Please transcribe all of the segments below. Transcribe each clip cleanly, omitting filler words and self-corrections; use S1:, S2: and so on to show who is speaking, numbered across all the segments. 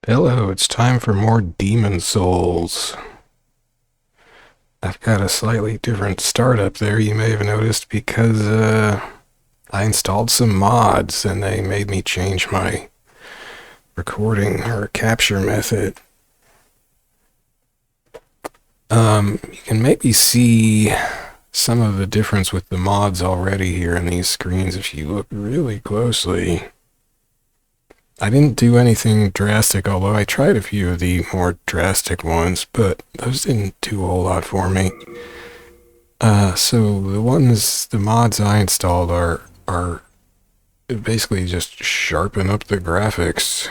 S1: Hello, it's time for more Demon Souls. I've got a slightly different startup there, you may have noticed, because I installed some mods and they made me change my recording or capture method. You can maybe see some of the difference with the mods already here in these screens if you look really closely. I didn't do anything drastic, although I tried a few of the more drastic ones, but those didn't do a whole lot for me. So the mods I installed are basically just sharpen up the graphics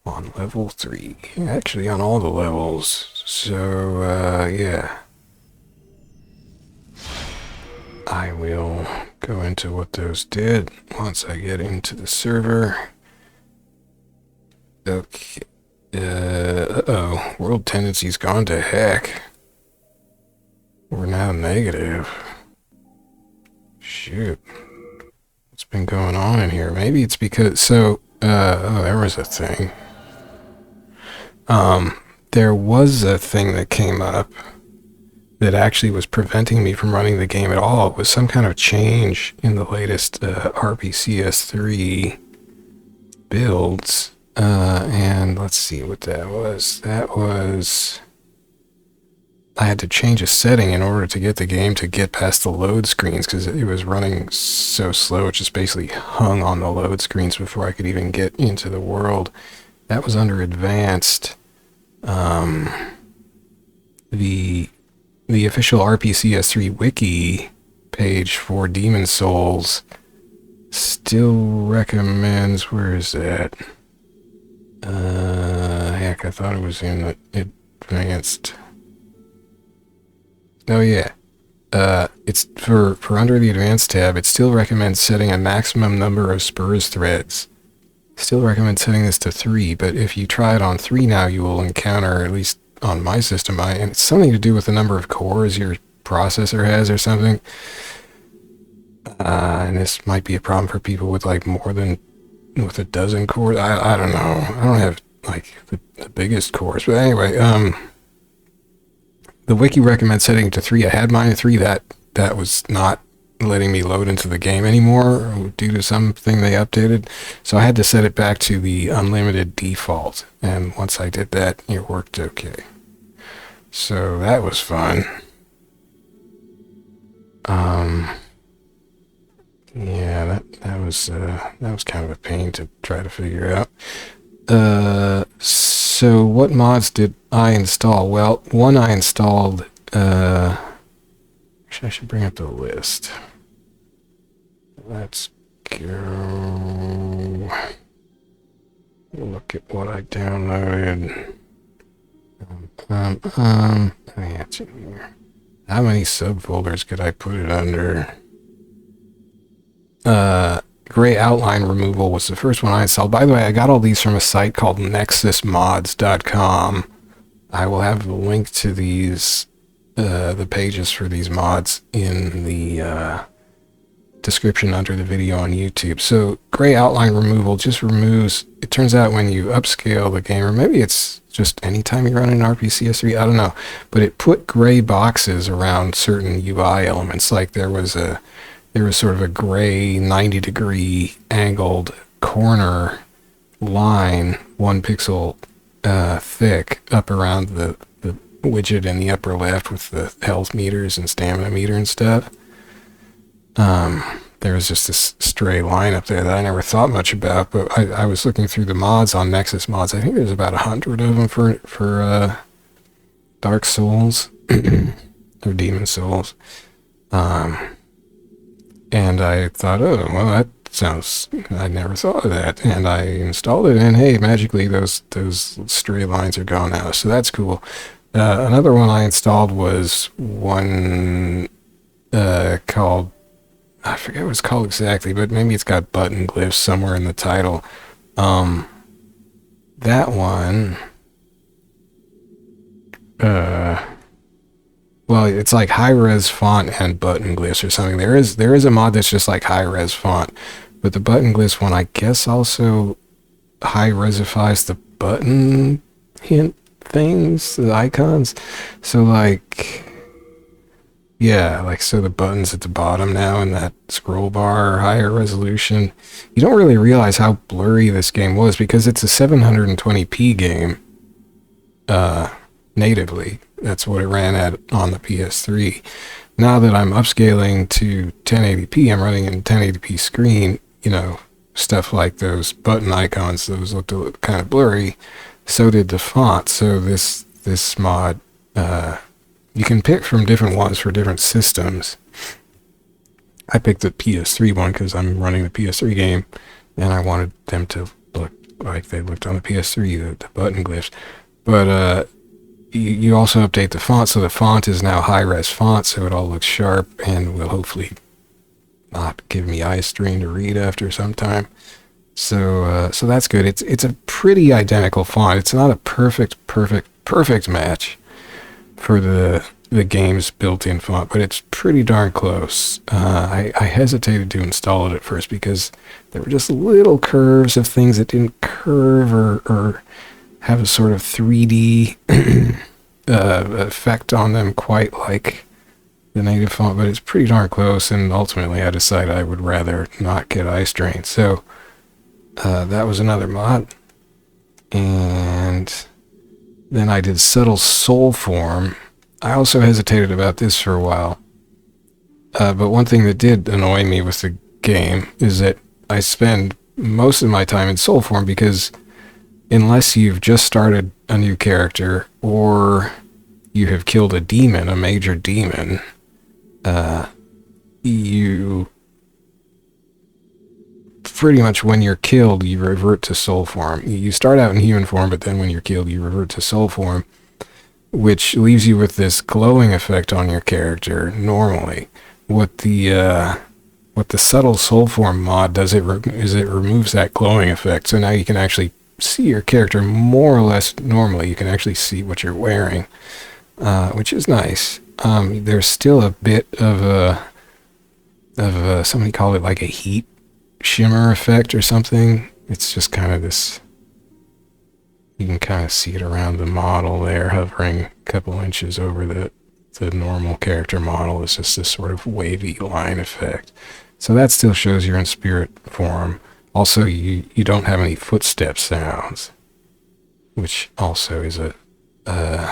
S1: on level 3. Actually, on all the levels. So, yeah. I will go into what those did once I get into the server. Okay. Uh-oh. World tendency's gone to heck. We're now negative. Shoot. What's been going on in here? Maybe it's because... oh, there was a thing. There was a thing that came up that actually was preventing me from running the game at all. It was some kind of change in the latest RPCS3 builds. And let's see what that was. That was... I had to change a setting in order to get the game to get past the load screens because it was running so slow. It just basically hung on the load screens before I could even get into the world. That was under advanced. The official RPCS3 wiki page for Demon Souls still recommends... Where is that? Heck, I thought it was in advanced. Oh yeah. It's for under the advanced tab, it still recommends setting a maximum number of SPURS threads. Still recommends setting this to 3, but if you try it on 3 now, you will encounter, at least on my system, and it's something to do with the number of cores your processor has or something. And this might be a problem for people with like more than with a dozen cores. I don't know. I don't have like the biggest cores, but anyway, the wiki recommends setting it to 3. I had mine at 3. That was not letting me load into the game anymore due to something they updated. So I had to set it back to the unlimited default. And once I did that, it worked okay. So that was fun. Yeah, that was kind of a pain to try to figure out. So what mods did I install? Well, one I installed, actually I should bring up the list. Let's go look at what I downloaded. Oh yeah, it's in here. How many subfolders could I put it under? Gray outline removal was the first one I installed. By the way, I got all these from a site called nexusmods.com. I will have the link to these, the pages for these mods in the description under the video on YouTube. So gray outline removal just removes, it turns out when you upscale the game, or maybe it's just anytime you run an RPCS3, I don't know, but it put gray boxes around certain UI elements. Like there was sort of a gray 90-degree angled corner line, 1 pixel thick, up around the widget in the upper left with the health meters and stamina meter and stuff. There was just this stray line up there that I never thought much about, but I was looking through the mods on Nexus mods. I think there's about 100 of them for Dark Souls, or Demon Souls. And I thought, oh, well, that sounds... I never thought of that. And I installed it, and hey, magically those stray lines are gone now. So that's cool. Another one I installed was one called... I forget what it's called exactly, but maybe it's got Button Glyphs somewhere in the title. That one... well, it's like high-res font and button glyphs or something. There is a mod that's just like high-res font, but the button glyphs one, I guess, also high resifies the button hint things, the icons. So like, yeah, like, so the buttons at the bottom now in that scroll bar are higher resolution. You don't really realize how blurry this game was because it's a 720p game natively. That's what it ran at on the PS3. Now that I'm upscaling to 1080p, I'm running in 1080p screen, you know, stuff like those button icons, those looked kind of blurry. So did the font. So this mod, you can pick from different ones for different systems. I picked the PS3 one because I'm running the PS3 game, and I wanted them to look like they looked on the PS3, the button glyphs. But you also update the font, so the font is now high-res font, so it all looks sharp and will hopefully not give me eye strain to read after some time. So that's good. It's a pretty identical font. It's not a perfect match for the game's built-in font, but it's pretty darn close. I hesitated to install it at first because there were just little curves of things that didn't curve or have a sort of 3D effect on them quite like the native font, but it's pretty darn close, and ultimately I decided I would rather not get eye strain. So that was another mod. And then I did subtle soul form. I also hesitated about this for a while. But one thing that did annoy me with the game is that I spend most of my time in soul form because unless you've just started a new character or you have killed a demon, a major demon, you pretty much, when you're killed, you revert to soul form. You start out in human form, but then when you're killed, you revert to soul form, which leaves you with this glowing effect on your character normally. What the subtle soul form mod does is it removes that glowing effect, so now you can actually see your character more or less normally. You can actually see what you're wearing, which is nice. There's still a bit of a somebody called it like a heat shimmer effect or something. It's just kind of this, you can kind of see it around the model there, hovering a couple inches over the normal character model. It's just this sort of wavy line effect. So that still shows you're in spirit form. Also, you don't have any footstep sounds, which also is a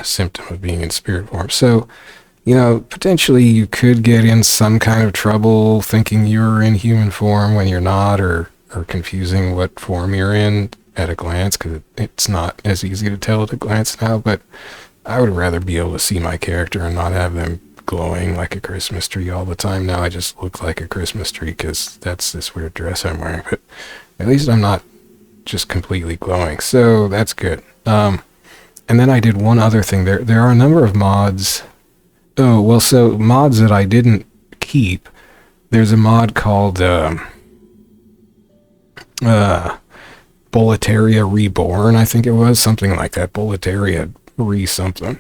S1: symptom of being in spirit form. So, you know, potentially you could get in some kind of trouble thinking you're in human form when you're not, or confusing what form you're in at a glance, because it's not as easy to tell at a glance now. But I would rather be able to see my character and not have them glowing like a Christmas tree all the time. Now I just look like a Christmas tree because that's this weird dress I'm wearing, but at least I'm not just completely glowing, so that's good. And then I did one other thing. There are a number of mods. Oh, well, so mods that I didn't keep. There's a mod called Buletaria Reborn, I think it was, something like that. Buletaria something.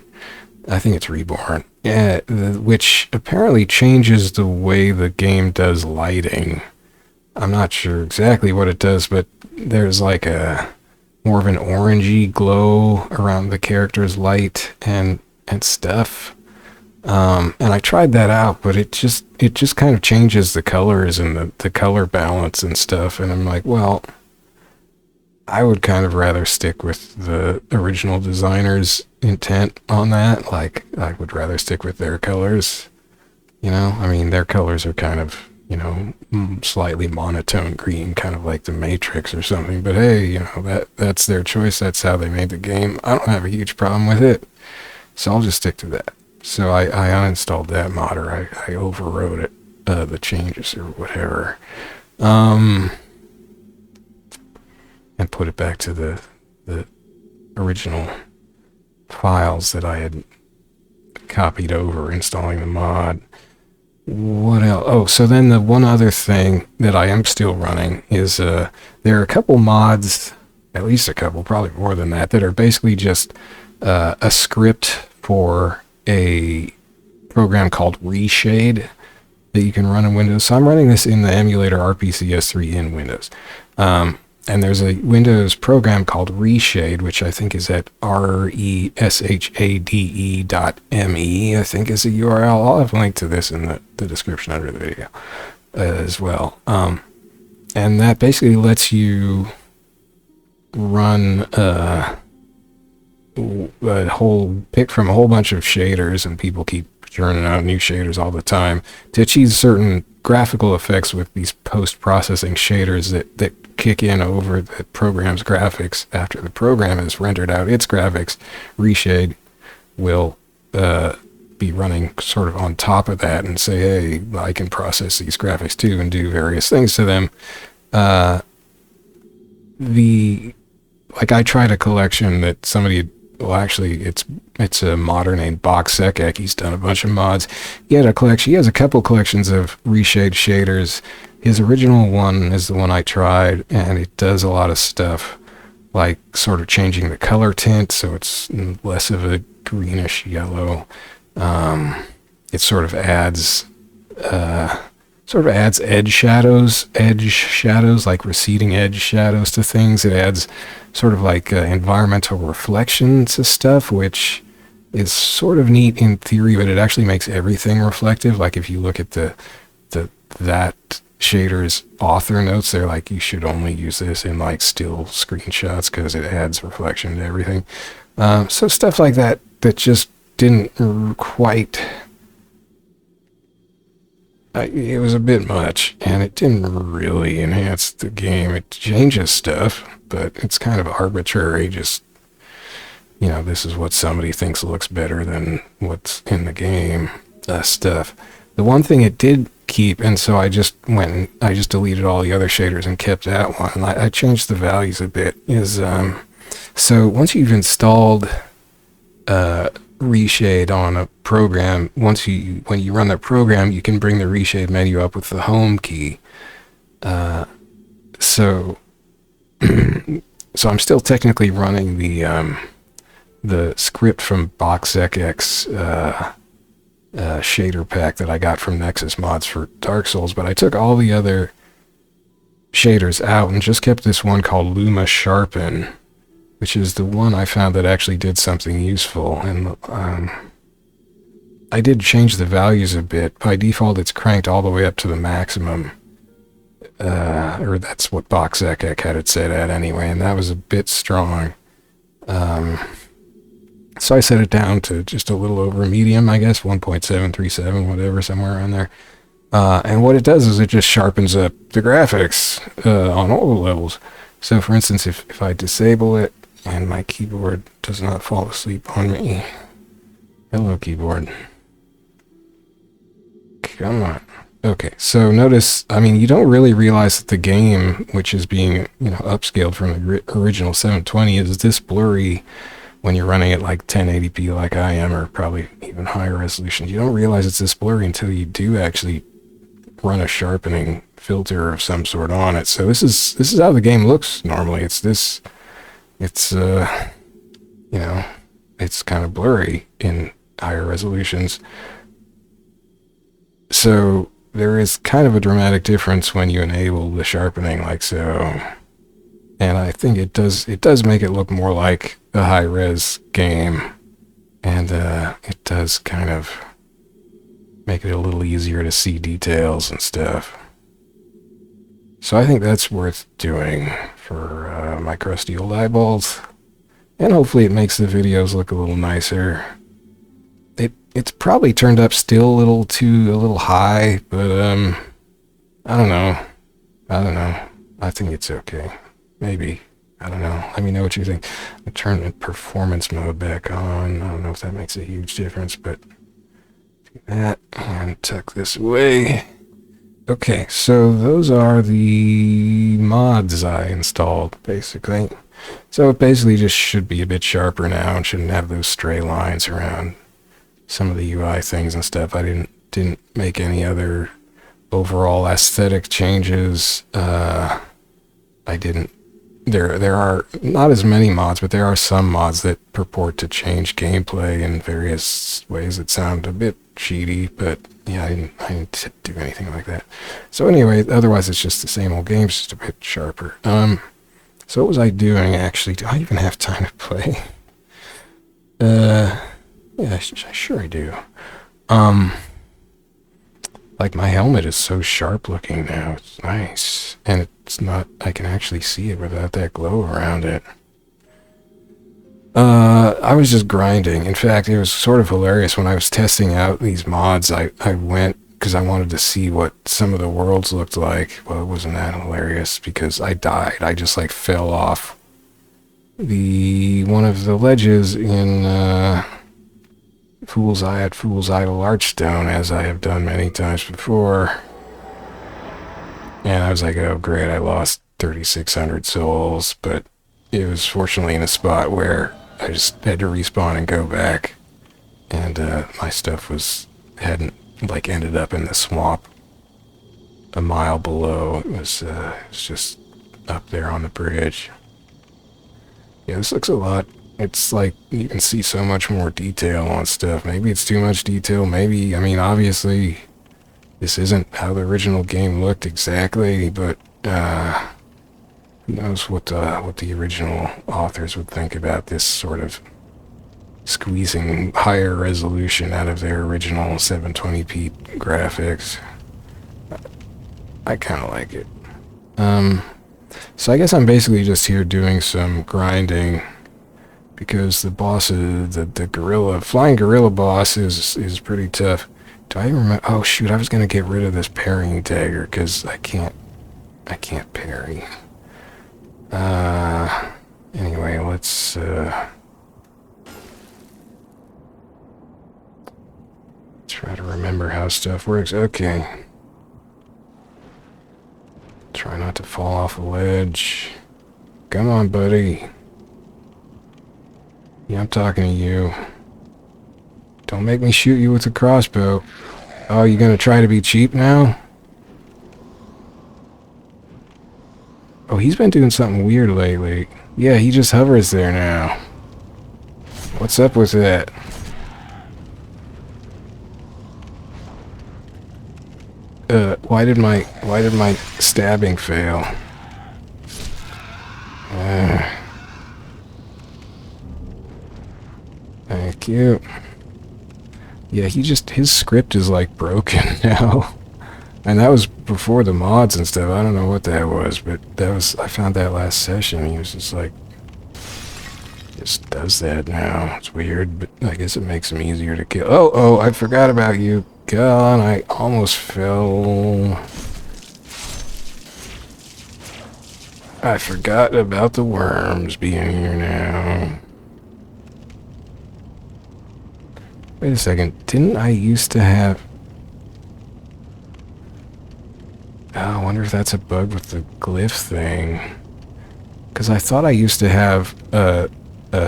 S1: I think it's Reborn. Yeah, which apparently changes the way the game does lighting. I'm not sure exactly what it does, but there's like a more of an orangey glow around the character's light and stuff. And I tried that out, but it just kind of changes the colors and the color balance and stuff. And I'm like, well, I would kind of rather stick with the original designer's intent on that. Like, I would rather stick with their colors. You know, I mean, their colors are kind of, you know, slightly monotone green, kind of like the Matrix or something. But hey, you know, that's their choice. That's how they made the game. I don't have a huge problem with it, so I'll just stick to that. So I uninstalled that mod, or I overrode it, the changes or whatever, and put it back to the original files that I had copied over installing the mod. What else? Oh, so then the one other thing that I am still running is there are a couple mods, at least a couple, probably more than that are basically just a script for a program called ReShade that you can run in Windows. So I'm running this in the emulator RPCS3 in Windows. And there's a Windows program called ReShade, which I think is at reshade.me, I think is the URL. I'll have a link to this in the description under the video as well. And that basically lets you run pick from a whole bunch of shaders, and people keep churning out new shaders all the time to achieve certain graphical effects with these post-processing shaders that kick in over the program's graphics. After the program has rendered out its graphics, ReShade will be running sort of on top of that and say, hey, I can process these graphics too and do various things to them. I tried a collection that somebody, well, actually, it's a modder named Boxekek. He's done a bunch of mods. He has a couple collections of ReShade shaders. His original one is the one I tried, and it does a lot of stuff, like sort of changing the color tint, so it's less of a greenish yellow. It sort of adds edge shadows, like receding edge shadows to things. It adds sort of like environmental reflections to stuff, which is sort of neat in theory, but it actually makes everything reflective. Like if you look at that shader's author notes, they're like, you should only use this in like still screenshots because it adds reflection to everything. So stuff like that just didn't quite... it was a bit much, and it didn't really enhance the game. It changes stuff, but it's kind of arbitrary. Just, this is what somebody thinks looks better than what's in the game stuff. The one thing it did keep, and so I just deleted all the other shaders and kept that one. I changed the values a bit, is, so once you've installed ReShade on a program, when you run the program, you can bring the ReShade menu up with the home key. So I'm still technically running the script from Boxekek's shader pack that I got from Nexus mods for Dark Souls, but I took all the other shaders out and just kept this one called LumaSharpen, which is the one I found that actually did something useful. And I did change the values a bit. By default, it's cranked all the way up to the maximum. Or that's what Boxekek had it set at anyway, and that was a bit strong. So I set it down to just a little over medium, I guess, 1.737, whatever, somewhere around there. And what it does is it just sharpens up the graphics on all the levels. So for instance, if I disable it, and my keyboard does not fall asleep on me. Hello, keyboard. Come on. Okay, so notice, you don't really realize that the game, which is being, upscaled from the original 720, is this blurry when you're running at like 1080p like I am, or probably even higher resolution. You don't realize it's this blurry until you do actually run a sharpening filter of some sort on it. So this is how the game looks normally. It's it's kind of blurry in higher resolutions. So there is kind of a dramatic difference when you enable the sharpening like so. And I think it does make it look more like a high-res game. And it does kind of make it a little easier to see details and stuff. So I think that's worth doing for my crusty old eyeballs. And hopefully it makes the videos look a little nicer. It's probably turned up still a little high, but I don't know. I think it's okay. Maybe. I don't know. Let me know what you think. I turn the performance mode back on. I don't know if that makes a huge difference, but do that and tuck this away. Okay, so those are the mods I installed, basically. So it basically just should be a bit sharper now and shouldn't have those stray lines around some of the UI things and stuff. I didn't make any other overall aesthetic changes. I didn't. There are not as many mods, but there are some mods that purport to change gameplay in various ways that sound a bit cheaty, but yeah, I didn't do anything like that. So anyway, otherwise it's just the same old game, just a bit sharper. So what was I doing, actually? Do I even have time to play? Yeah, sure I do. Like, my helmet is so sharp looking now. It's nice. And it's not, I can actually see it without that glow around it. I was just grinding. In fact, it was sort of hilarious when I was testing out these mods. I went because I wanted to see what some of the worlds looked like. Well, it wasn't that hilarious because I died. I just like fell off one of the ledges in Fool's Idol Archstone, as I have done many times before. And I was like, oh great, I lost 3,600 souls, but it was fortunately in a spot where I just had to respawn and go back, and my stuff hadn't like ended up in the swamp a mile below. It was just up there on the bridge. Yeah, this looks a lot. It's like you can see so much more detail on stuff. Maybe it's too much detail. Maybe, I mean, obviously this isn't how the original game looked exactly, but who knows what the original authors would think about this sort of squeezing higher resolution out of their original 720p graphics. I kind of like it. So I guess I'm basically just here doing some grinding because the boss is the flying gorilla boss is pretty tough. Do I remember? Oh shoot, I was gonna get rid of this parrying dagger because I can't parry. Anyway, let's try to remember how stuff works. Okay. Try not to fall off a ledge. Come on, buddy. Yeah, I'm talking to you. Don't make me shoot you with the crossbow. Oh, you gonna try to be cheap now? Oh, he's been doing something weird lately. Yeah, he just hovers there now. What's up with that? Why did my stabbing fail? Thank you. Yeah, his script is like broken now. And that was before the mods and stuff. I don't know what that was, but I found that last session. He was just like, just does that now. It's weird, but I guess it makes him easier to kill. Oh, I forgot about you. God, I almost fell. I forgot about the worms being here now. Wait a second, didn't I used to have... Oh, I wonder if that's a bug with the glyph thing. Because I thought I used to have a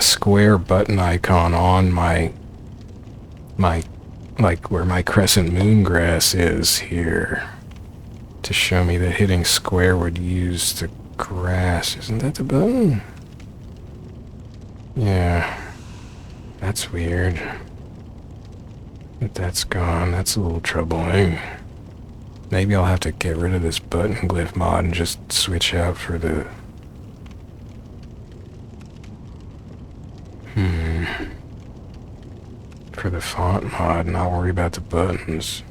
S1: square button icon on my like where my crescent moon grass is here, to show me that hitting square would use the grass. Isn't that the button? Yeah. That's weird. But that's gone. That's a little troubling. Maybe I'll have to get rid of this button glyph mod and just switch out for the... for the font mod, and not worry about the buttons.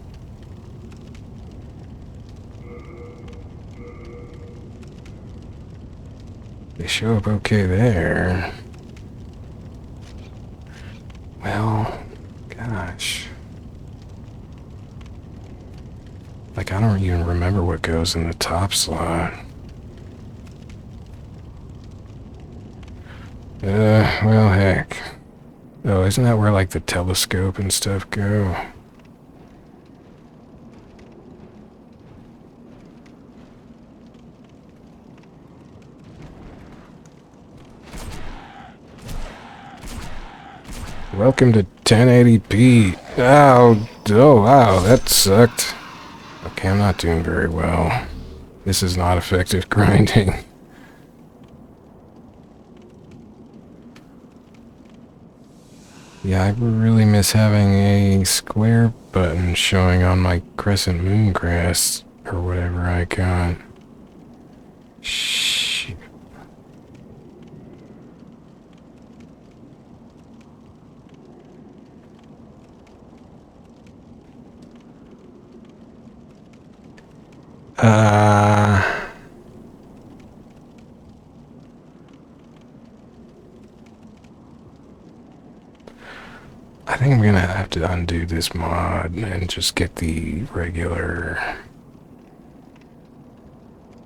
S1: They show up okay there. Well, gosh. Like, I don't even remember what goes in the top slot. Well, heck. Oh, isn't that where, like, the telescope and stuff go? Welcome to 1080p. Ow. Oh, wow, that sucked. Okay, I'm not doing very well. This is not effective grinding. Yeah, I really miss having a square button showing on my crescent moon grass or whatever icon. Shit. I think I'm gonna have to undo this mod and just get the regular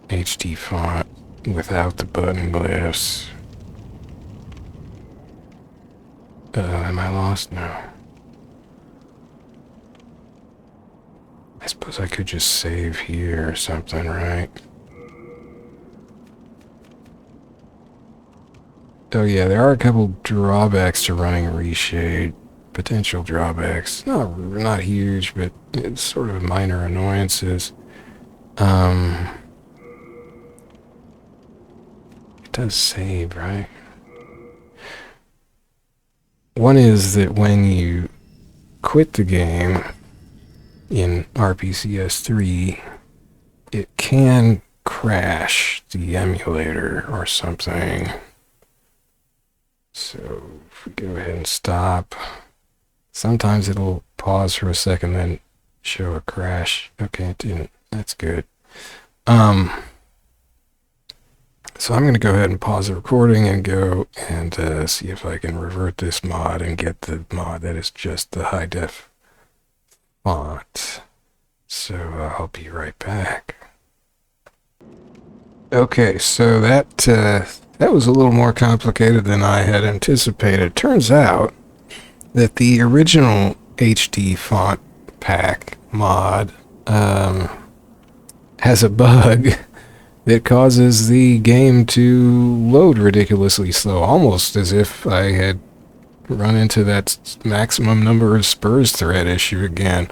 S1: HD font without the button glyphs. Am I lost? No. I suppose I could just save here or something, right? Oh yeah, there are a couple drawbacks to running ReShade. Potential drawbacks. Not huge, but it's sort of minor annoyances. It does save, right? One is that when you quit the game in RPCS3, it can crash the emulator or something. So if we go ahead and stop, sometimes it'll pause for a second, then show a crash. Okay, it didn't. That's good. So I'm going to go ahead and pause the recording and go and see if I can revert this mod and get the mod that is just the high def font. So I'll be right back. Okay, so that was a little more complicated than I had anticipated. Turns out that the original HD font pack mod has a bug that causes the game to load ridiculously slow, almost as if I had run into that maximum number of SPURS thread issue again.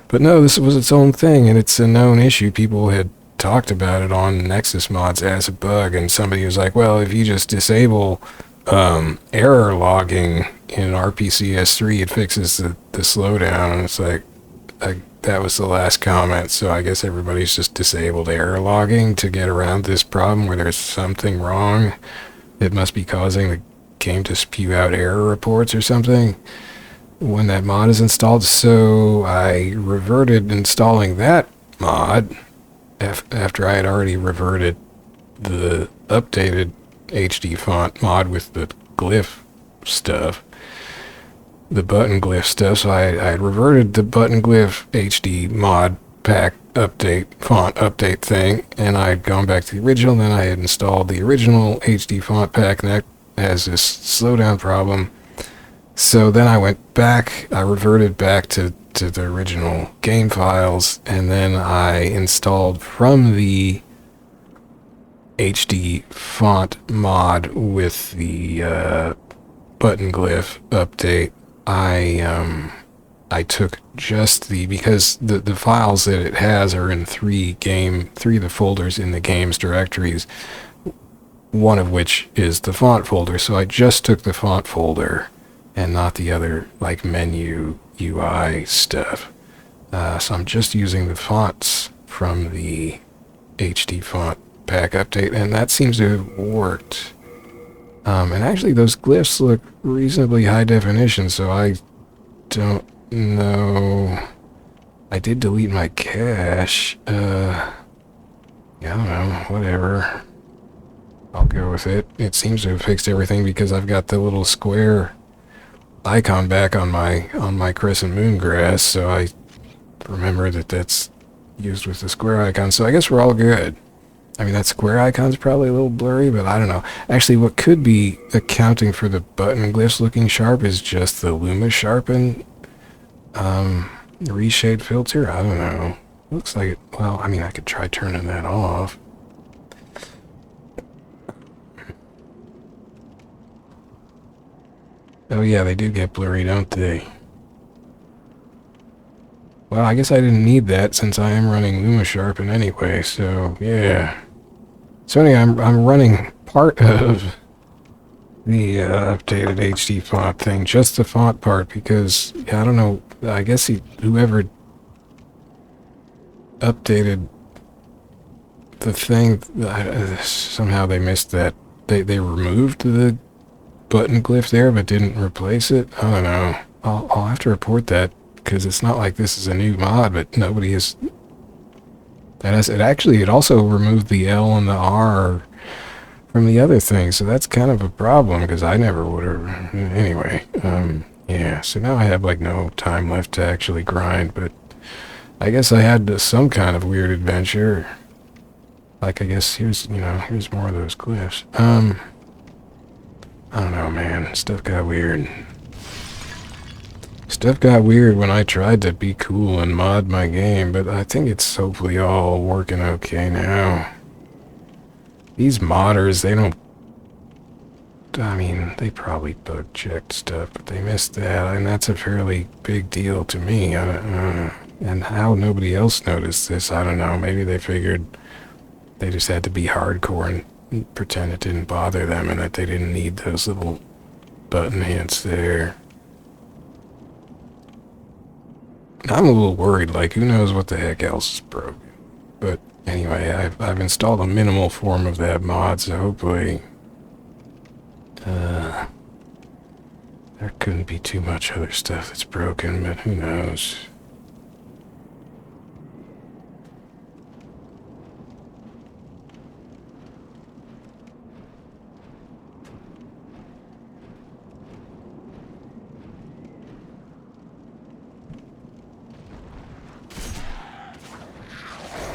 S1: But no, this was its own thing, and it's a known issue. People had talked about it on nexusmods as a bug, and somebody was like, well, if you just disable error logging in RPCS3, it fixes the slowdown. And it's like, that was the last comment, so I guess everybody's just disabled error logging to get around this problem where there's something wrong that must be causing the game to spew out error reports or something when that mod is installed. So I reverted installing that mod after I had already reverted the updated HD font mod with the glyph stuff, the button glyph stuff. So I reverted the button glyph HD mod pack update, font update thing, and I'd gone back to the original. Then I had installed the original HD font pack, and that has this slowdown problem. So then I went back, I reverted back to the original game files, and then I installed from the HD font mod with the button glyph update. I took just because the files that it has are in three of the folders in the games directories, one of which is the font folder. So I just took the font folder and not the other like menu UI stuff. So I'm just using the fonts from the HD font pack update, and that seems to have worked. And actually those glyphs look reasonably high definition, so I don't know. I did delete my cache. Yeah, I don't know, whatever. I'll go with it. It seems to have fixed everything because I've got the little square icon back on my crescent moon grass, so I remember that that's used with the square icon, so I guess we're all good. I mean, that square icon's probably a little blurry, but I don't know. Actually, what could be accounting for the button glyphs looking sharp is just the LumaSharpen ReShade filter. I don't know. Looks like it. Well, I mean, I could try turning that off. Oh yeah, they do get blurry, don't they? Well, I guess I didn't need that since I am running LumaSharpen anyway, so yeah. So anyway, I'm running part of the updated HD font thing, just the font part, because I don't know, I guess whoever updated the thing, somehow they missed that. They removed the button glyph there but didn't replace it. I don't know. I'll have to report that, because it's not like this is a new mod, but nobody has It also removed the L and the R from the other thing, so that's kind of a problem because I never would have. Anyway, yeah. So now I have like no time left to actually grind, but I guess I had some kind of weird adventure. Like I guess here's more of those glyphs. I don't know, man. Stuff got weird. Stuff got weird when I tried to be cool and mod my game, but I think it's hopefully all working okay now. These modders, they don't... I mean, they probably bug checked stuff, but they missed that, and that's a fairly big deal to me. And how nobody else noticed this, I don't know. Maybe they figured they just had to be hardcore and pretend it didn't bother them and that they didn't need those little button hints there. I'm a little worried, like, who knows what the heck else is broken. But anyway, I've installed a minimal form of that mod, so hopefully there couldn't be too much other stuff that's broken, but who knows.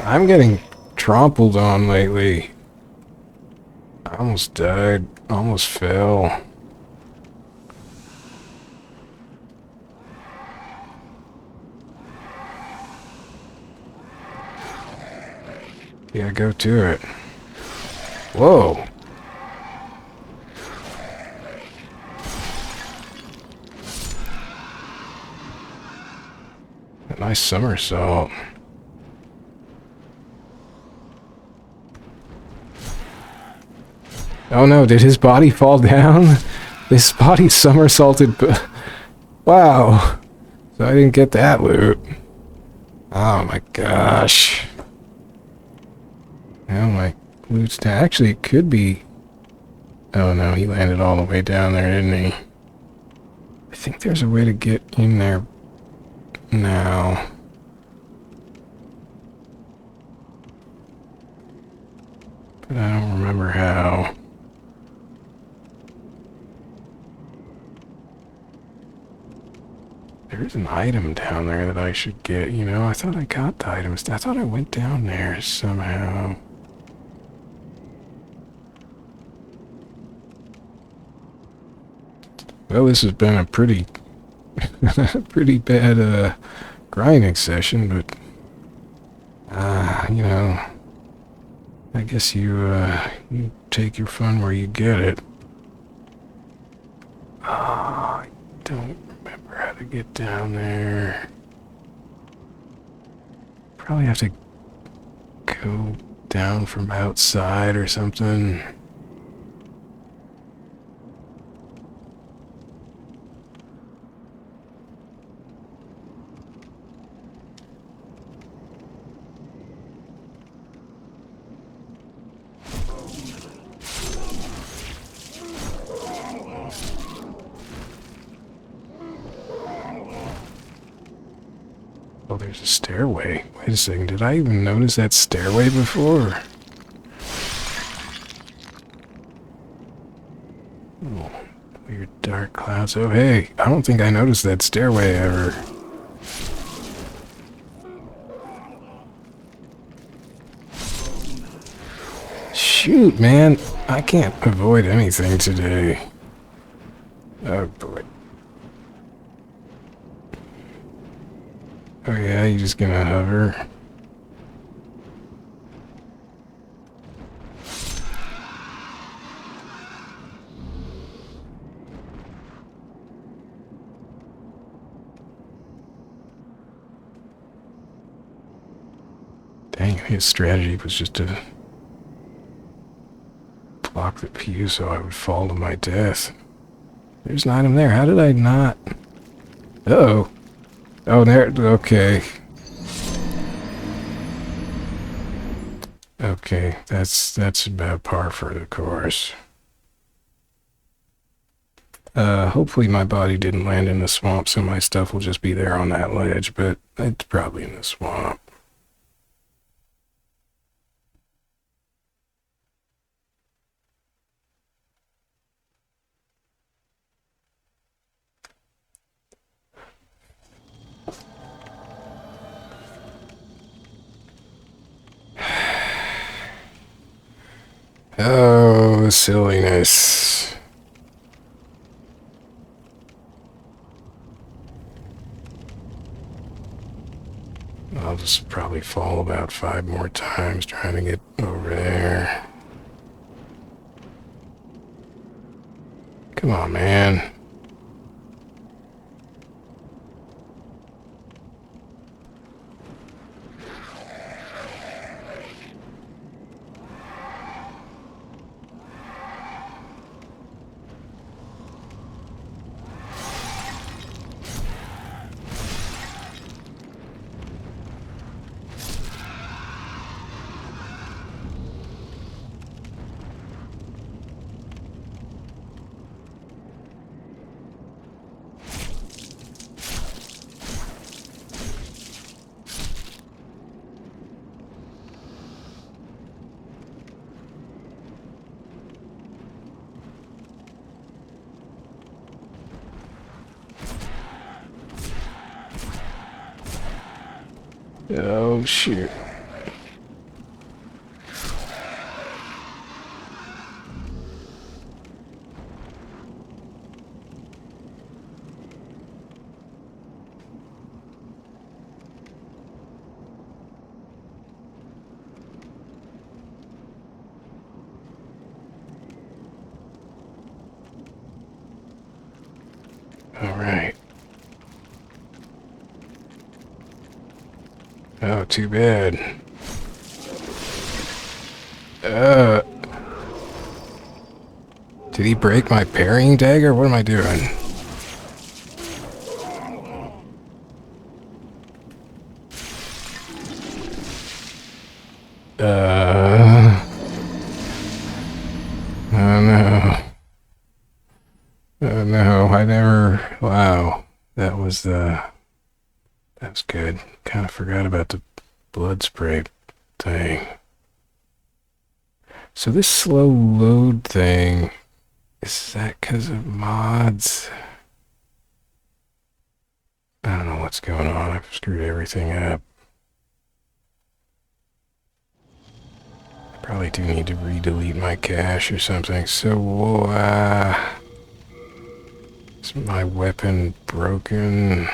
S1: I'm getting trampled on lately. I almost died. Almost fell. Yeah, go to it. Whoa. A nice somersault. Oh no, did his body fall down? His body somersaulted. Wow. So I didn't get that loot. Oh my gosh. Now my loot's down. Actually, it could be... Oh no, he landed all the way down there, didn't he? I think there's a way to get in there now. But I don't remember how. There's an item down there that I should get, you know? I thought I got the items. I thought I went down there somehow. Well, this has been a pretty bad grinding session, but you know, I guess you take your fun where you get it. I don't remember how to get down there. Probably have to go down from outside or something. Oh, there's a stairway. Wait a second, did I even notice that stairway before? Oh, weird dark clouds. Oh, hey, I don't think I noticed that stairway ever. Shoot, man, I can't avoid anything today. Oh, boy. Oh yeah, you just gonna hover? Dang, his strategy was just to block the pew so I would fall to my death. There's an item there. How did I not? Uh-oh. Oh, there, okay. Okay, that's about par for the course. Hopefully my body didn't land in the swamp, so my stuff will just be there on that ledge, but it's probably in the swamp. silliness. I'll just probably fall about 5 more times trying to get over there. Come on, man. Oh, shoot. All right. Oh, too bad. Did he break my parrying dagger? What am I doing? Oh no. Oh no, I never... Wow. That was good. Kind of forgot about the blood spray thing. So this slow load thing, is that because of mods? I don't know what's going on. I've screwed everything up. I probably do need to re-delete my cache or something. So, is my weapon broken?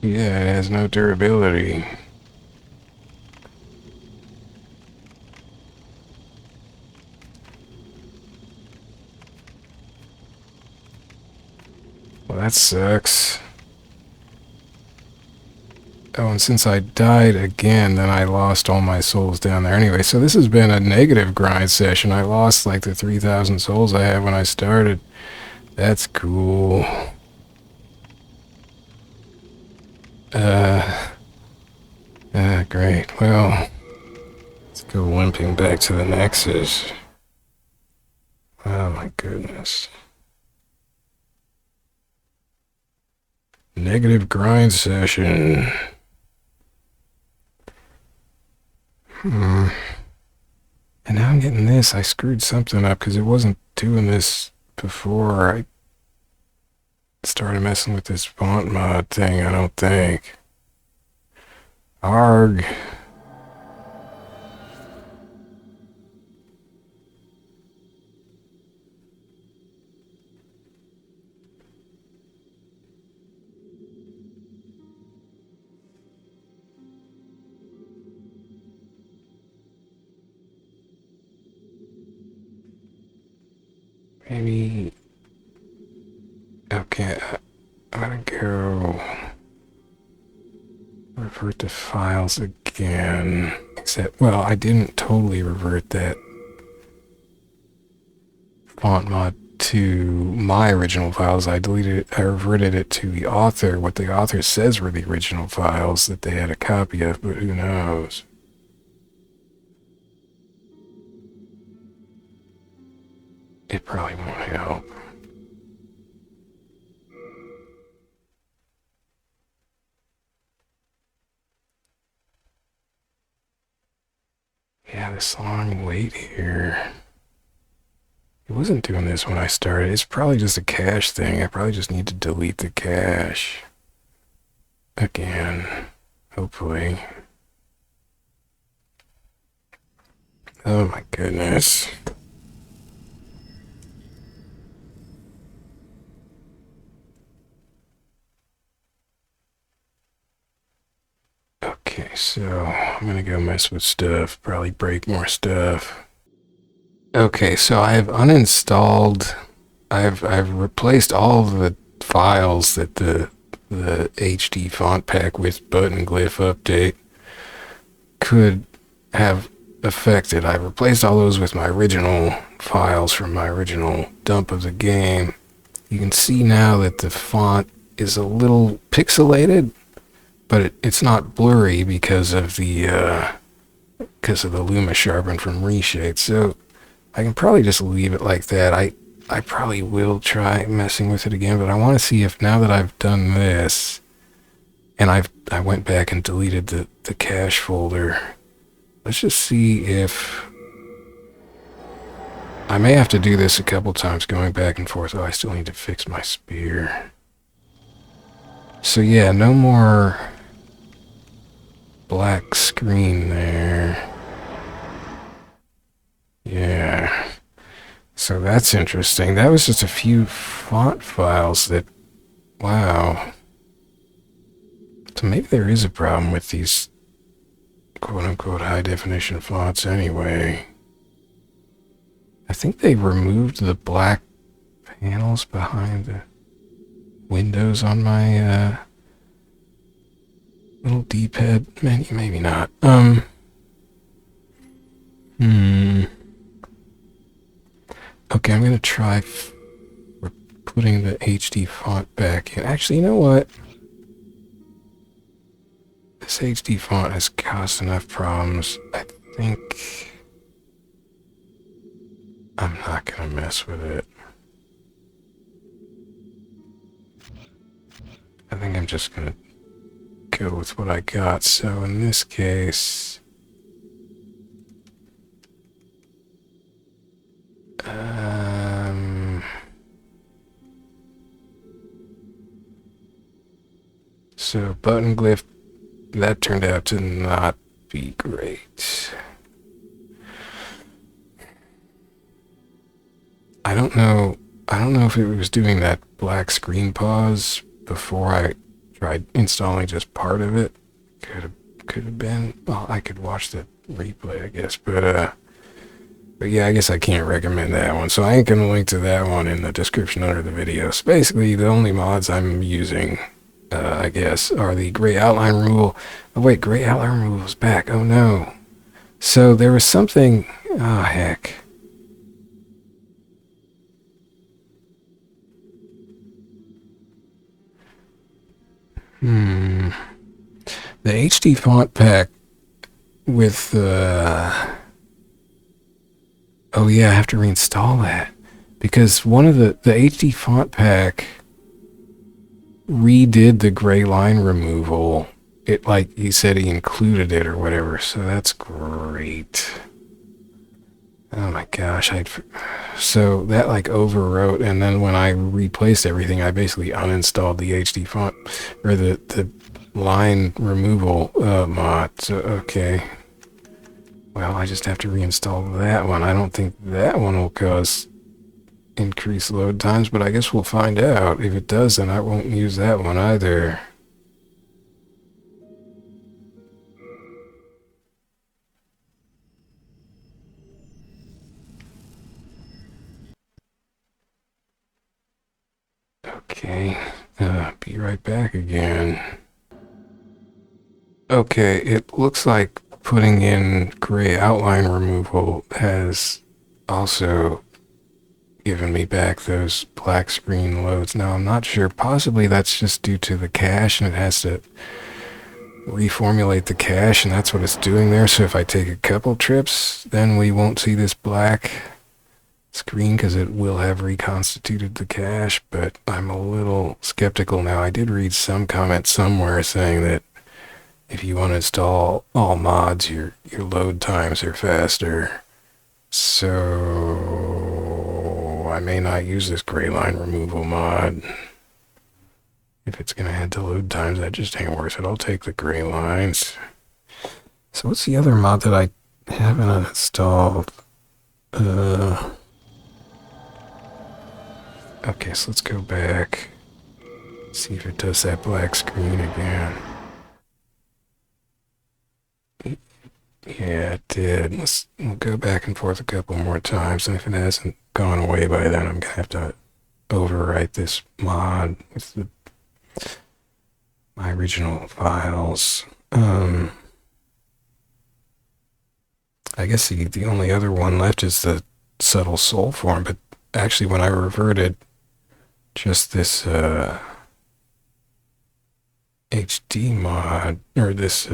S1: Yeah, it has no durability. Well, that sucks. Oh, and since I died again, then I lost all my souls down there. Anyway, so this has been a negative grind session. I lost like the 3,000 souls I had when I started. That's cool. Great. Well, let's go limping back to the Nexus. Oh my goodness. Negative grind session. And now I'm getting this. I screwed something up because it wasn't doing this before I started messing with this font mod thing, I don't think. Arg. Maybe... Okay, I'm gonna go... revert the files again. Except, well, I didn't totally revert that font mod to my original files. I reverted it to the author, what the author says were the original files that they had a copy of, but who knows? It probably won't help. this long wait here. It wasn't doing this when I started. It's probably just a cache thing. I probably just need to delete the cache again, hopefully. Oh my goodness. Okay, so I'm gonna go mess with stuff, probably break more stuff. Okay, so I've uninstalled, I've replaced all the files that the HD font pack with Button Glyph update could have affected. I replaced all those with my original files from my original dump of the game. You can see now that the font is a little pixelated, but it's not blurry because of the LumaSharpen from ReShade. So I can probably just leave it like that. I probably will try messing with it again, but I want to see if now that I've done this, and I went back and deleted the cache folder. Let's just see if I may have to do this a couple times going back and forth. Oh, I still need to fix my spear. So yeah, no more black screen there. Yeah. So that's interesting. That was just a few font files that, wow. So maybe there is a problem with these quote-unquote high-definition fonts anyway. I think they removed the black panels behind the windows on my little D-pad menu. Maybe not. Okay, I'm going to try putting the HD font back in. Actually, you know what? This HD font has caused enough problems. I think I'm not going to mess with it. I think I'm just going to go with what I got. So in this case, so Button Glyph, that turned out to not be great. I don't know if it was doing that black screen pause before I tried installing just part of it. Could have been. Well, I could watch the replay, I guess, but yeah, I guess I can't recommend that one. So I ain't gonna link to that one in the description under the video. So basically, the only mods I'm using, I guess, are the gray outline removal. Oh wait, gray outline removal is back. Oh no. So there was something. Oh heck. The HD font pack with oh yeah, I have to reinstall that because one of the HD font pack redid the gray line removal. It, like he said, he included it or whatever, so that's great. Oh my gosh, so that like overwrote, and then when I replaced everything, I basically uninstalled the HD font or the line removal mod. So okay, well, I just have to reinstall that one. I don't think that one will cause increased load times, but I guess we'll find out. If it does, then I won't use that one either. Okay, be right back again. Okay, it looks like putting in gray outline removal has also given me back those black screen loads. Now, I'm not sure. Possibly that's just due to the cache, and it has to reformulate the cache, and that's what it's doing there. So if I take a couple trips, then we won't see this black screen because it will have reconstituted the cache, but I'm a little skeptical now. I did read some comment somewhere saying that if you want to install all mods, your load times are faster. So I may not use this gray line removal mod. If it's going to add to load times, that just ain't worth it. I'll take the gray lines. So what's the other mod that I haven't installed? Okay, so let's go back. See if it does that black screen again. Yeah, it did. We'll go back and forth a couple more times, and if it hasn't gone away by then, I'm gonna have to overwrite this mod with my original files. I guess the only other one left is the subtle soul form, but actually when I reverted just this HD mod, or this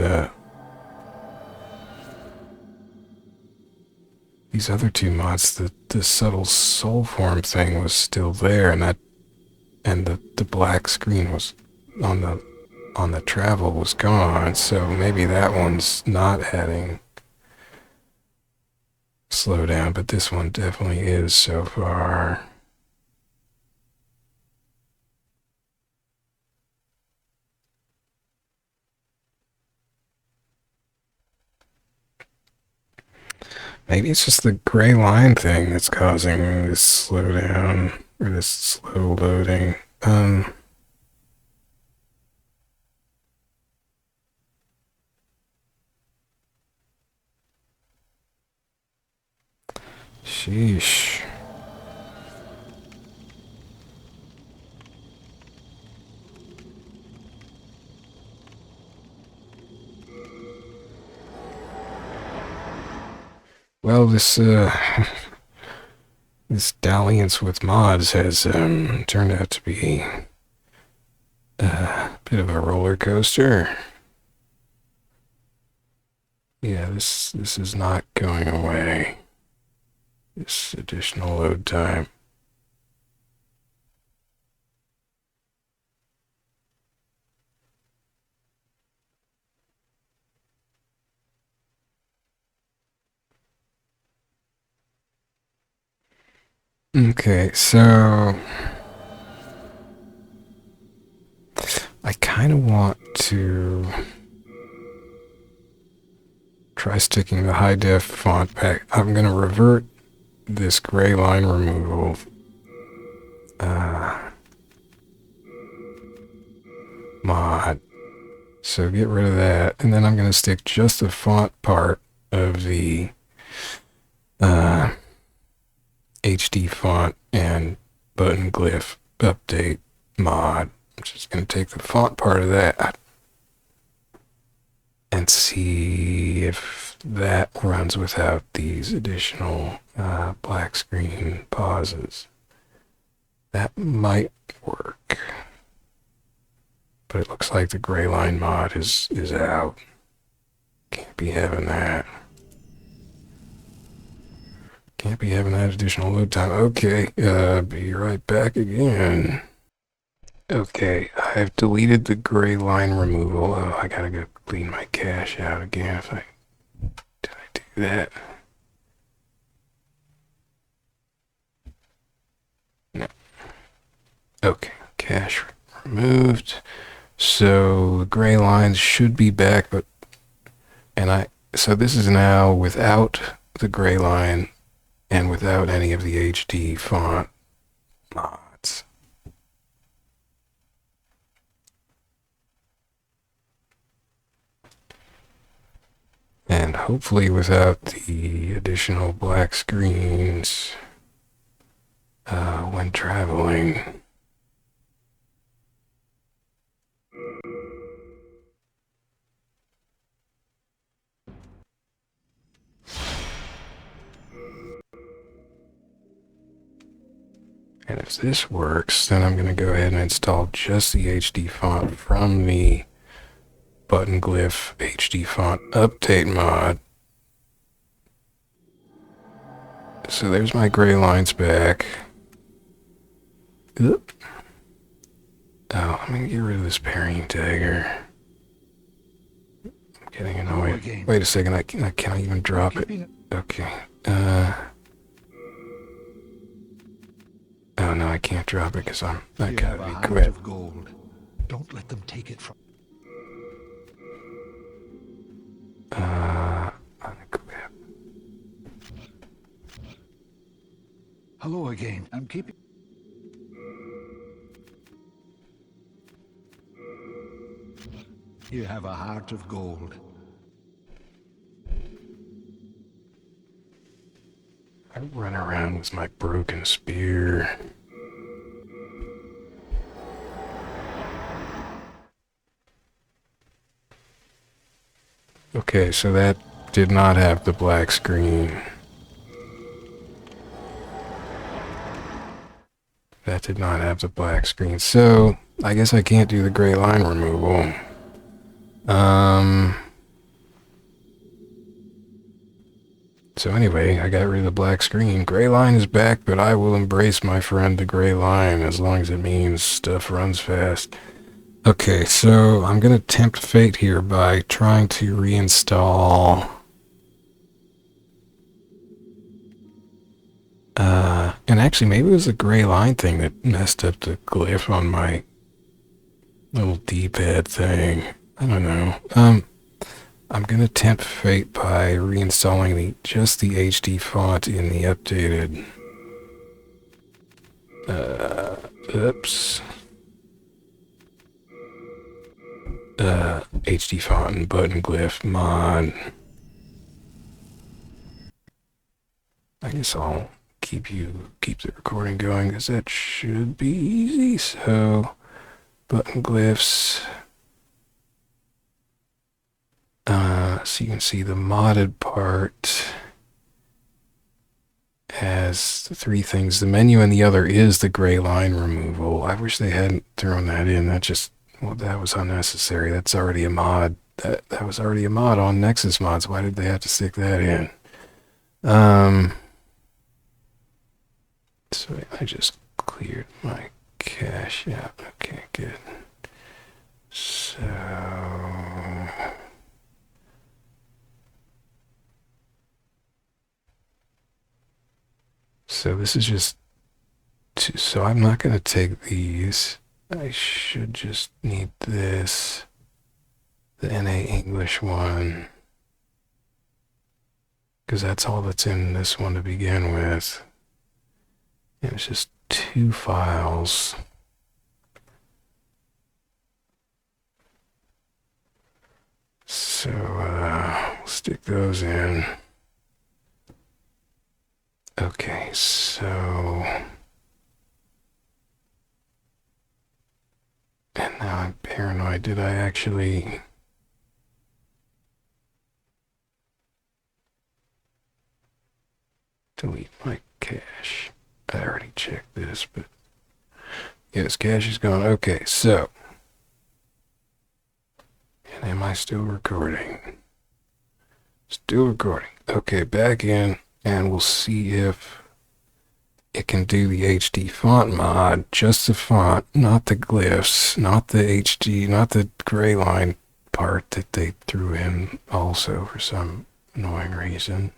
S1: these other two mods, the subtle soul form thing was still there, and the black screen was on the travel was gone, so maybe that one's not adding slowdown, but this one definitely is so far. Maybe it's just the gray line thing that's causing this slowdown, or this slow loading. Sheesh. Well, this this dalliance with mods has turned out to be a bit of a roller coaster. Yeah, this is not going away. This additional load time. Okay, so I kind of want to try sticking the high def font back. I'm going to revert this gray line removal mod. So get rid of that, and then I'm going to stick just the font part of the HD font and button glyph update mod. I'm just going to take the font part of that and see if that runs without these additional black screen pauses. That might work. But it looks like the gray line mod is out. Can't be having that. Can't be having that additional load time. Okay, be right back again. Okay, I've deleted the gray line removal. Oh, I gotta go clean my cache out again. Did I do that? No. Okay, cache removed. So the gray lines should be back, so this is now without the gray line and without any of the HD font mods. And hopefully without the additional black screens when traveling. And if this works, then I'm going to go ahead and install just the HD font from the Button Glyph HD font update mod. So there's my gray lines back. Oop. Oh, I'm going to get rid of this pairing dagger. Getting annoyed. Wait a second, I can't even drop it. Okay. Oh no, I can't drop it because I gotta equip.
S2: Don't let them take it from.
S1: Unequip.
S2: Hello again. I'm keeping. You have a heart of gold.
S1: I run around with my broken spear. Okay, so that did not have the black screen. That did not have the black screen. So, I guess I can't do the gray line removal. So anyway, I got rid of the black screen. Gray line is back, but I will embrace, my friend, the gray line, as long as it means stuff runs fast. Okay, so I'm gonna tempt fate here by trying to reinstall and actually maybe it was the gray line thing that messed up the glyph on my little D-pad thing. I don't know. I'm gonna tempt fate by reinstalling just the HD font in the updated HD font and button glyph mod. I guess I'll keep the recording going because that should be easy. So button glyphs. So you can see the modded part has the three things. The menu and the other is the gray line removal. I wish they hadn't thrown that in. That was unnecessary. That's already a mod. That was already a mod on Nexus mods. Why did they have to stick that in? So I just cleared my cache out. Okay, good. So this is just so I'm not going to take these. I should just need this, the NA English one, because that's all that's in this one to begin with. And it's just 2 files. So we'll stick those in. Okay, so and now I'm paranoid. Did I actually delete my cache? I already checked this, but yes, cache is gone. Okay, so and am I still recording? Still recording. Okay, back in. And we'll see if it can do the HD font mod, just the font, not the glyphs, not the HD, not the gray line part that they threw in also for some annoying reason.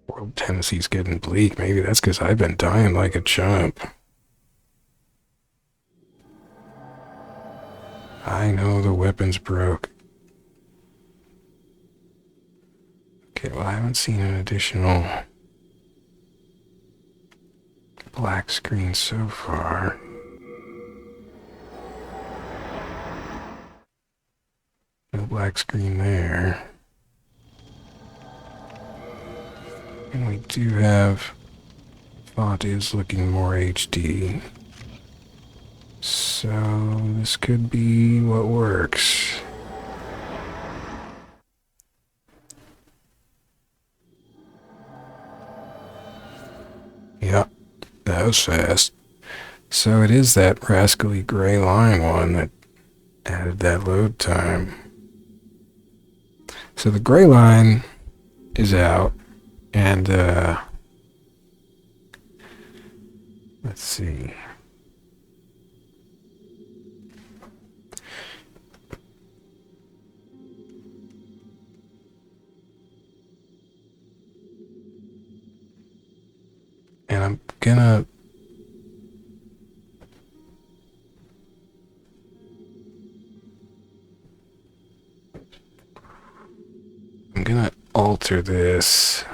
S1: World Tennessee's getting bleak. Maybe that's because I've been dying like a chump. I know the weapons broke. Okay, well, I haven't seen an additional black screen so far. No black screen there. And we do have font is looking more HD. So this could be what works. was fast. So it is that rascally gray line one that added that load time. So the gray line is out, and let's see. And I'm gonna alter this.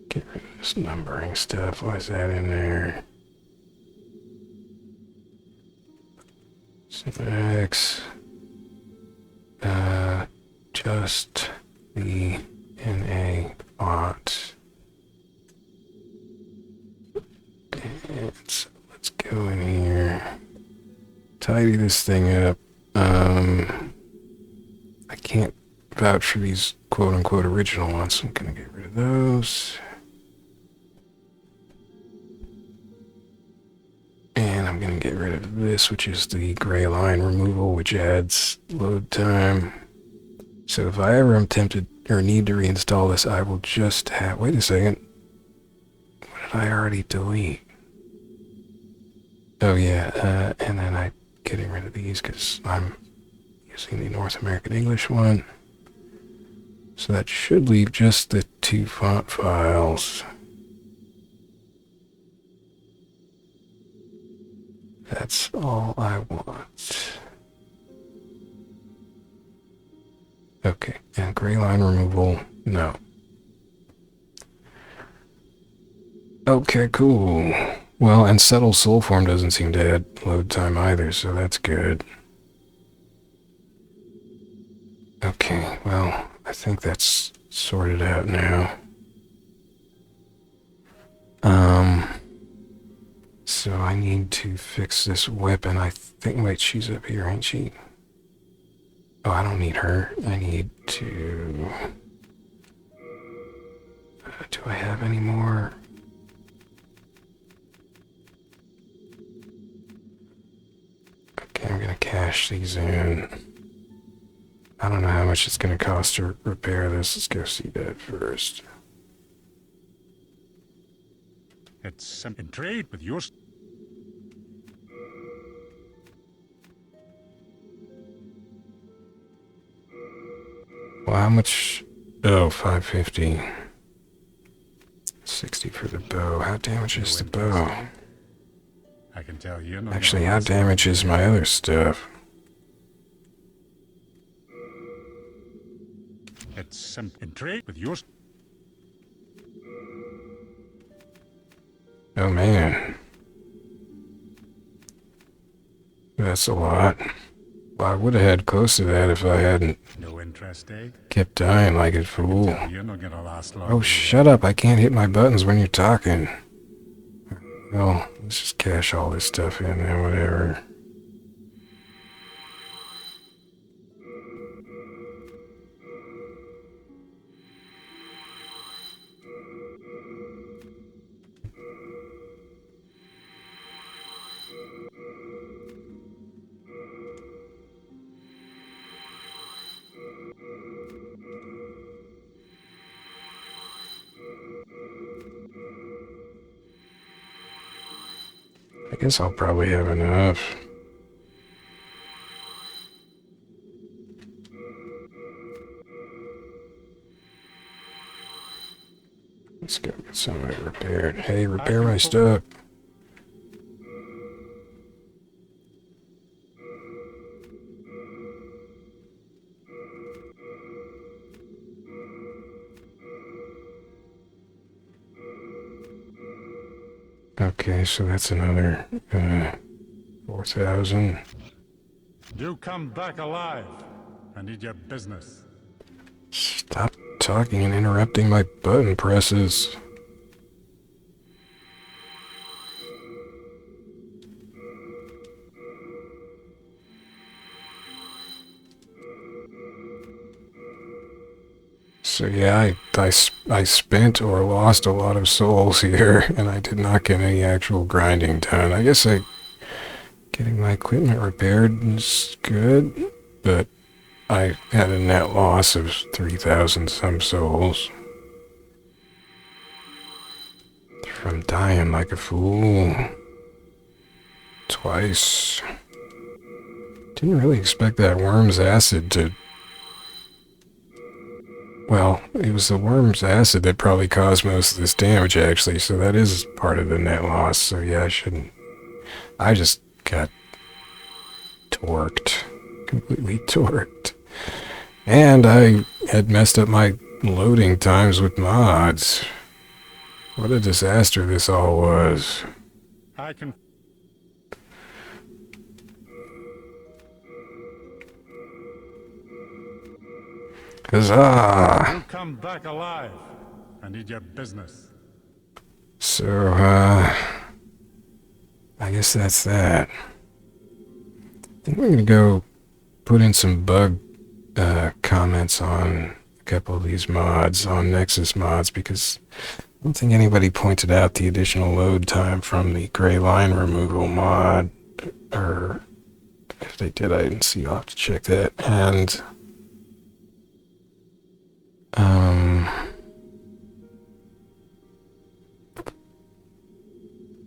S1: Get rid of this numbering stuff. Why is that in there? smbhax. Just the NA font. And so let's go in here. Tidy this thing up. I can't vouch for these quote-unquote original ones, so I'm gonna get rid of those. And I'm gonna get rid of this, which is the gray line removal, which adds load time. So if I ever am tempted or need to reinstall this, I will just have... Wait a second. What did I already delete? Oh yeah, and then I'm getting rid of these because I'm using the North American English one. So that should leave just the 2 font files. That's all I want. Okay, and gray line removal, no. Okay, cool. Well, and settle soul form doesn't seem to add load time either, so that's good. Okay, well, I think that's sorted out now. So I need to fix this weapon. I think, wait, she's up here, ain't she? Oh, I don't need her. I need to... do I have any more? Okay, I'm gonna cash these in. I don't know how much it's gonna cost to repair this. Let's go see that first.
S2: It's in trade with yours.
S1: Well, how much? Oh, 550. 60 for the bow. How damaged is the bow?
S2: I can tell you.
S1: Actually, how damaged is my other stuff?
S2: It's in trade with yours.
S1: Oh man. That's a lot. Well, I would have had close to that if I hadn't
S2: No interest, eh?
S1: kept dying like a fool.
S2: You're not gonna last long.
S1: Oh, shut up. I can't hit my buttons when you're talking. Well, let's just cash all this stuff in and whatever. I guess I'll probably have enough. Let's go get some of it repaired. Hey, repair my stuff. Okay, so that's another 4,000.
S2: Do come back alive. I need your business.
S1: Stop talking and interrupting my button presses. So yeah, I spent or lost a lot of souls here, and I did not get any actual grinding done. I guess getting my equipment repaired is good, but I had a net loss of 3,000 some souls from dying like a fool twice. Didn't really expect that worm's acid to... Well, it was the worm's acid that probably caused most of this damage, actually, so that is part of the net loss. So yeah, I shouldn't... I just got torqued. Completely torqued. And I had messed up my loading times with mods. What a disaster this all was.
S2: I can...
S1: Huzzah!
S2: You come back alive. I need your business.
S1: So, I guess that's that. I think we're gonna go put in some bug comments on a couple of these mods, on Nexus mods, because I don't think anybody pointed out the additional load time from the gray line removal mod, or if they did, I didn't see. I'll have to check that.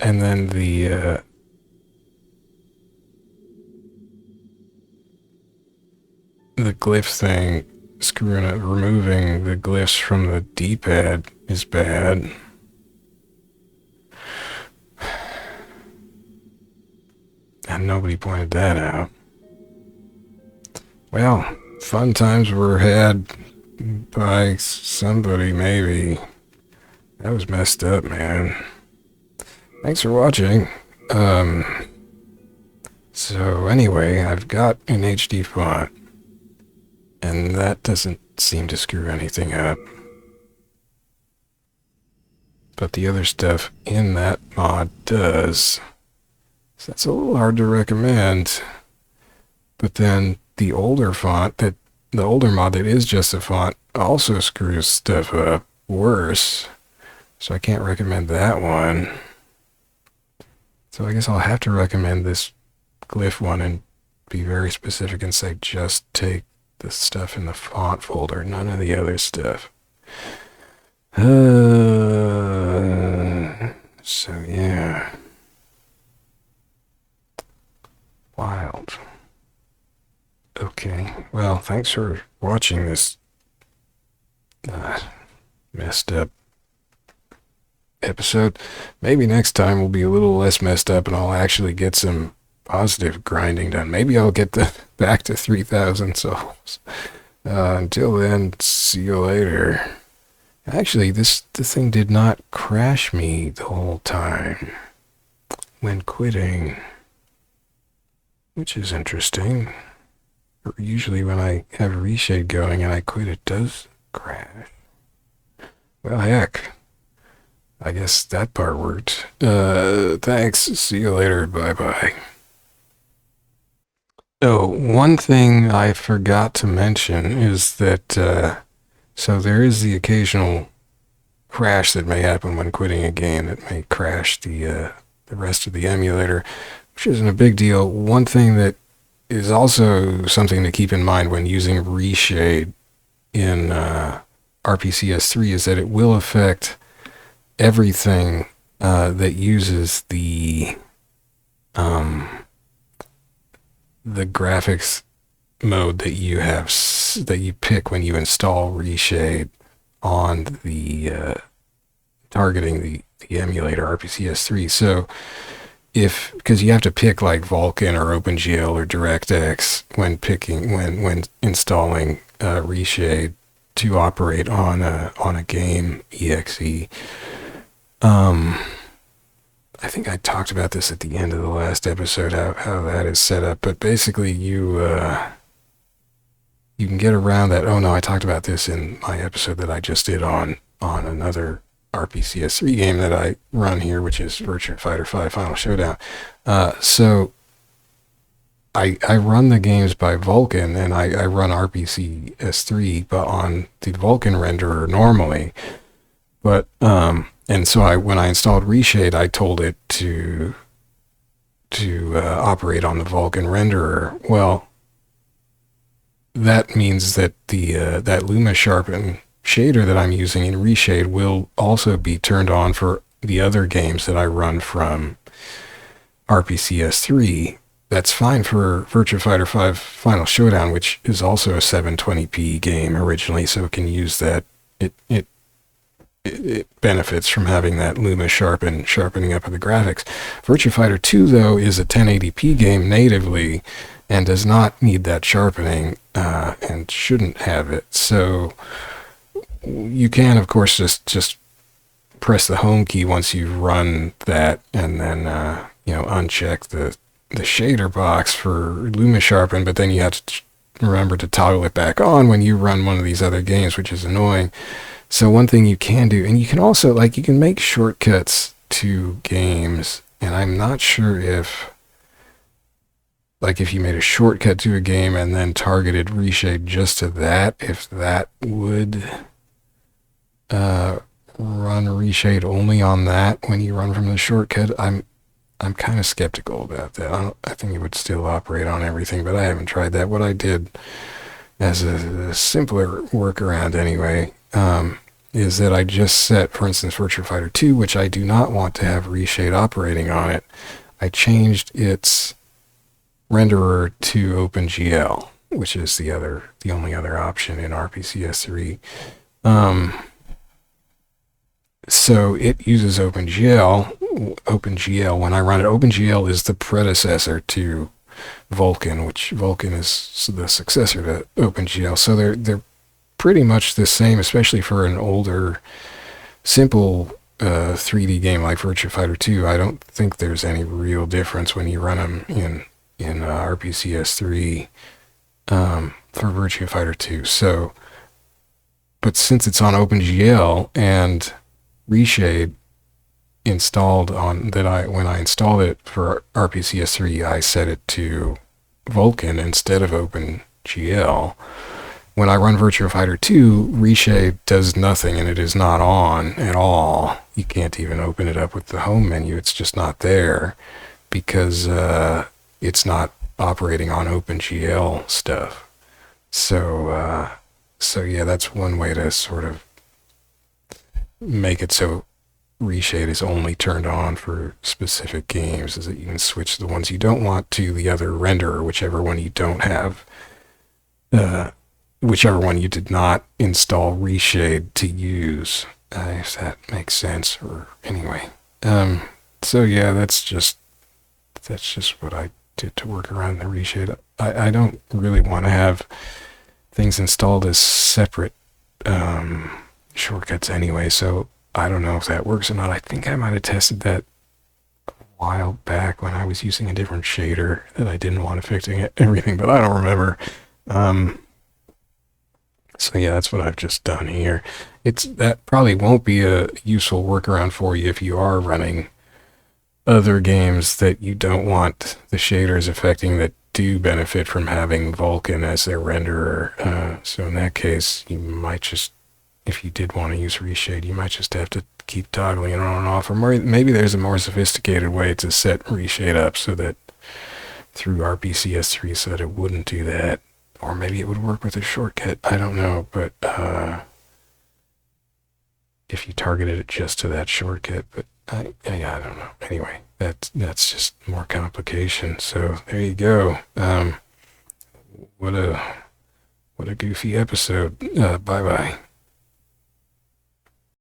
S1: And then the glyph thing, removing the glyphs from the D-pad is bad. And nobody pointed that out. Well, fun times were had by somebody, maybe. That was messed up, man. Thanks for watching. So anyway, I've got an HD font, and that doesn't seem to screw anything up. But the other stuff in that mod does. So that's a little hard to recommend. But then the older font, the older mod that is just a font, also screws stuff up worse. So I can't recommend that one. So I guess I'll have to recommend this glyph one and be very specific and say just take the stuff in the font folder, none of the other stuff. So yeah. Wild. Okay, well, thanks for watching this messed up episode. Maybe next time will be a little less messed up and I'll actually get some positive grinding done. Maybe I'll get back to 3,000 souls. Until then, see you later. Actually, the thing did not crash me the whole time when quitting, which is interesting. Usually when I have ReShade going and I quit, it does crash. Well, heck. I guess that part worked. Thanks. See you later. Bye-bye. Oh, one thing I forgot to mention is that, so there is the occasional crash that may happen when quitting a game that may crash the rest of the emulator, which isn't a big deal. One thing that is also something to keep in mind when using ReShade in RPCS3 is that it will affect everything that uses the graphics mode that you have, that you pick when you install ReShade on the targeting the emulator RPCS3. So because you have to pick like Vulkan or OpenGL or DirectX when installing ReShade to operate on a game exe. I think I talked about this at the end of the last episode, how that is set up, but basically you can get around that. Oh no, I talked about this in my episode that I just did on another RPCS3 game that I run here, which is Virtua Fighter 5 Final Showdown. So I run the games by Vulkan, and I run RPC S3, but on the Vulkan renderer normally. But and so when I installed ReShade, I told it to operate on the Vulkan renderer. Well, that means that that LumaSharpen shader that I'm using in ReShade will also be turned on for the other games that I run from RPC S3. That's fine for Virtua Fighter 5 Final Showdown, which is also a 720p game originally, so it can use that. It benefits from having that sharpening up of the graphics. Virtua Fighter 2, though, is a 1080p game natively and does not need that sharpening and shouldn't have it. So you can, of course, just press the home key once you've run that, and then uncheck the shader box for LumaSharpen, but then you have to remember to toggle it back on when you run one of these other games, which is annoying. So one thing you can do, and you can also, you can make shortcuts to games, and I'm not sure if you made a shortcut to a game and then targeted ReShade just to that, if that would run ReShade only on that when you run from the shortcut. I'm kind of skeptical about that. I think it would still operate on everything, but I haven't tried that. What I did as a simpler workaround anyway, is that I just set, for instance, Virtua Fighter 2, which I do not want to have ReShade operating on it. I changed its renderer to OpenGL, which is the only other option in RPC S3. So it uses OpenGL. When I run it, OpenGL is the predecessor to Vulkan, which Vulkan is the successor to OpenGL. So they're pretty much the same, especially for an older, simple 3D game like Virtua Fighter 2. I don't think there's any real difference when you run them in RPC S3 for Virtua Fighter 2. So, but since it's on OpenGL and ReShade installed when I installed it for RPC S3, I set it to Vulkan instead of OpenGL. When I run Virtua Fighter 2, ReShade does nothing, and it is not on at all. You can't even open it up with the home menu. It's just not there because it's not operating on OpenGL stuff. So yeah, that's one way to sort of make it so ReShade is only turned on for specific games, is that you can switch the ones you don't want to the other renderer, whichever one you don't have, whichever one you did not install ReShade to use, if that makes sense. Or anyway, so yeah, that's just what I did to work around the ReShade. I don't really want to have things installed as separate shortcuts anyway, so I don't know if that works or not. I think I might have tested that a while back when I was using a different shader that I didn't want affecting everything, but I don't remember. So yeah, that's what I've just done here. That probably won't be a useful workaround for you if you are running other games that you don't want the shaders affecting that do benefit from having Vulkan as their renderer. So in that case, you might just, if you did want to use ReShade, you might just have to keep toggling it on and off, or maybe there's a more sophisticated way to set ReShade up so that through RPC S3 so that it wouldn't do that. Or maybe it would work with a shortcut. I don't know, but if you targeted it just to that shortcut, but I don't know. Anyway, that's just more complication. So there you go. What a goofy episode. Bye bye.